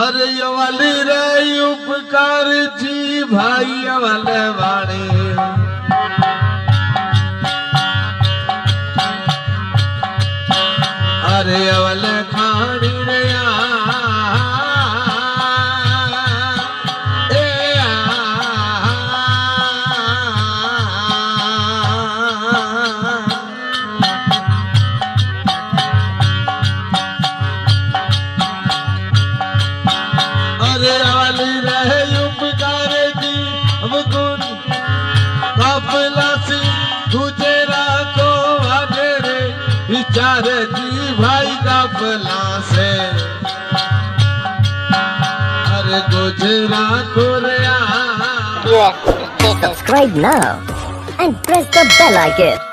अरे वाली रे उपकार जी भाई वाले वाणी अरे वाले खानी रे विचार जी भाई गाफला से अरे गुजरा Korea Subscribe now and press the bell icon.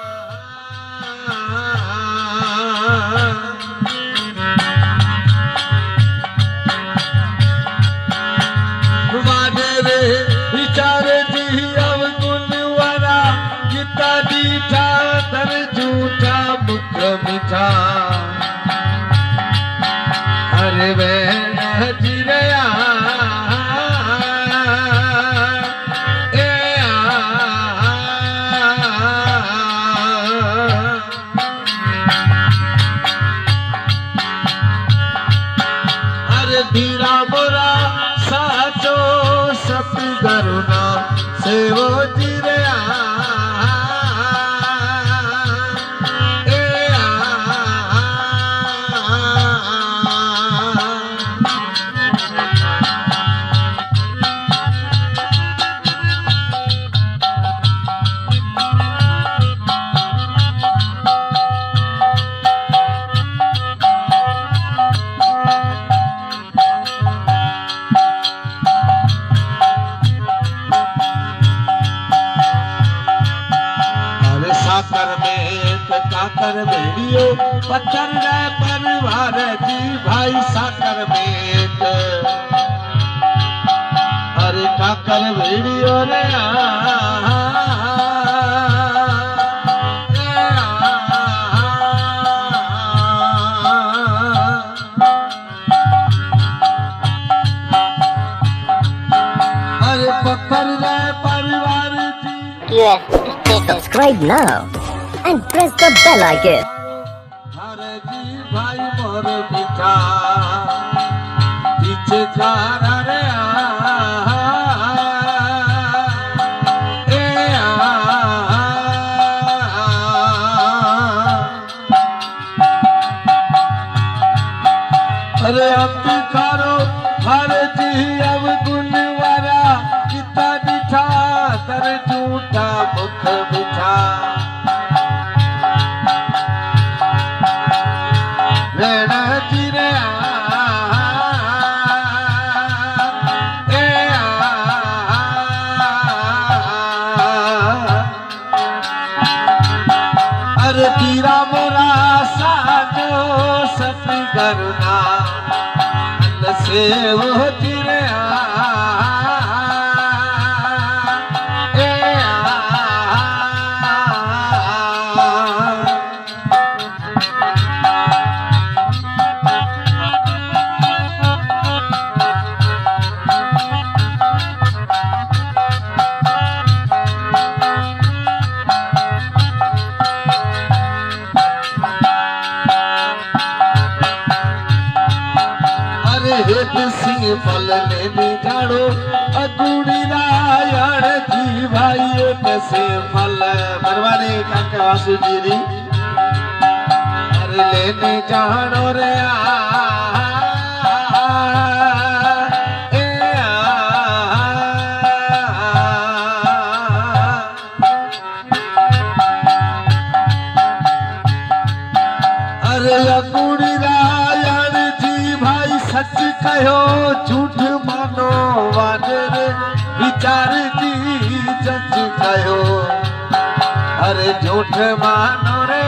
विचार जी अब गुणवारा गीता दीठा तर झूठा मुख मिठा अरे वह जिरया अरे धीरा बोरा साचो सत करुणा सेवो जिरया साकर बेड़ियो पत्थर रे परिवार जी भाई साकर में अरे काकर बेड़ियो रे अरे पत्थर रे परिवार जी Subscribe now and press the bell icon. हरे जी भाई मोर बिठा पीछे खारा रे अरे अब खारो हरे जी अब गुणवारा कितना दिठा तर झूठा मुख मिठा अरे तीरा मोरा साजो सत करुणा से वो तिरे सिंह फल लेने जाड़ो अगुड़ी रायण जी भाई कैसे फल बरवाने काका वासु जी अरे लेने जानो रे अरे अगुड़ी रायण जी भाई सच कहो झूठ मानो वानर विचार जी सच कहो अरे झूठ मानो रे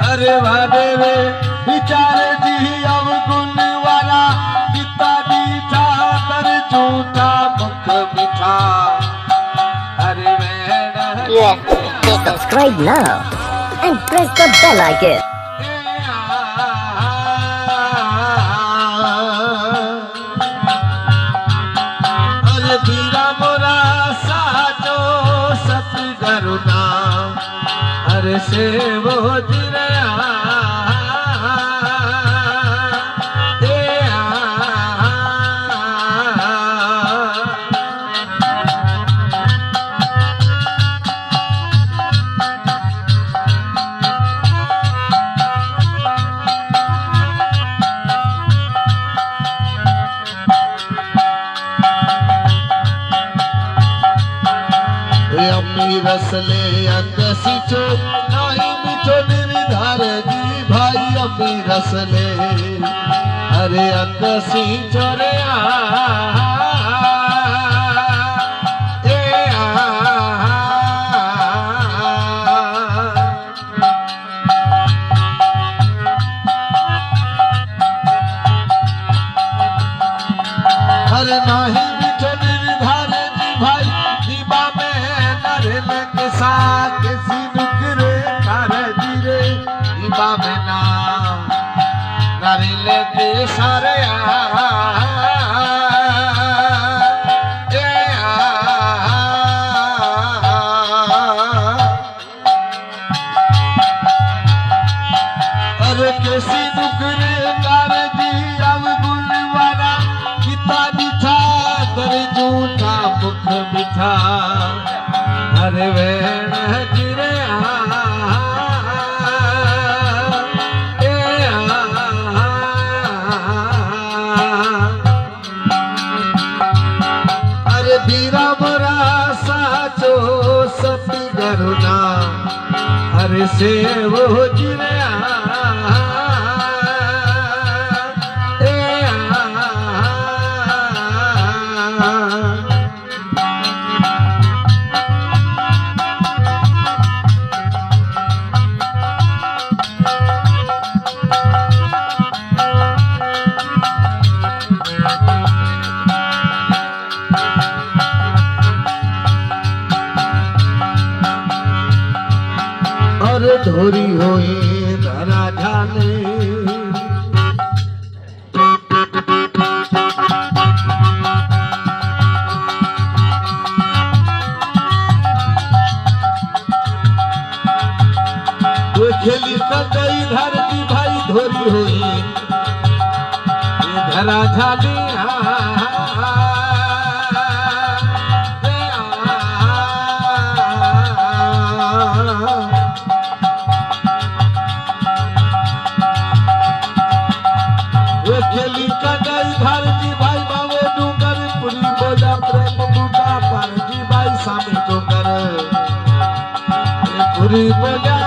अरे वादे रे विचार जी अब गुण वाला कितना दीठा तर झूठा मुख मिठा Subscribe now and press the bell icon. अरे बीरा मोरा साचो सत करुणा अरे से वो जिरया अम्मी रसले अंगसीचो नाही मिठो निर्धार जी भाई अम्मी रसले अरे अंगसीचो रे अरे नाही मिठो निर्धार जी भाई दीबा में किसी नुकरे कर जीरे दीबा में ना नरिले के सारे अरे किसी नुकरे कर जी अब गुलवारा किता दिखा कर झूठा मुख मिठा अरे वेण जिरे अरे बीरा मोरा साचो सती करुणा अरे से वो जिरे धोरी होई धरा झाले वो खेली गई धरती भाई धोरी होई धरा झाली खेली कगई घर जी भाई बाबे डूंगर पुरी बोला प्रेम बूटा पर जी भाई सामी डूंगर पुरी बोला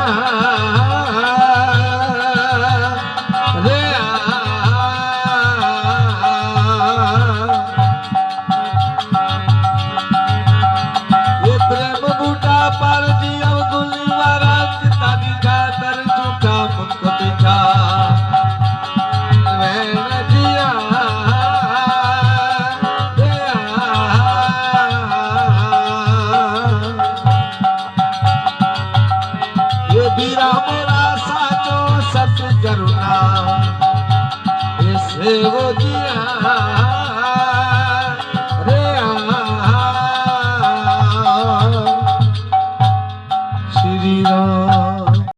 रे ये प्रेम बूटा पर जी अब गुलवारा किता दिखा तर झूठा मुख दिखा बीरा मोरा साचो सत करुणा इसे वो दिया रे श्री राम।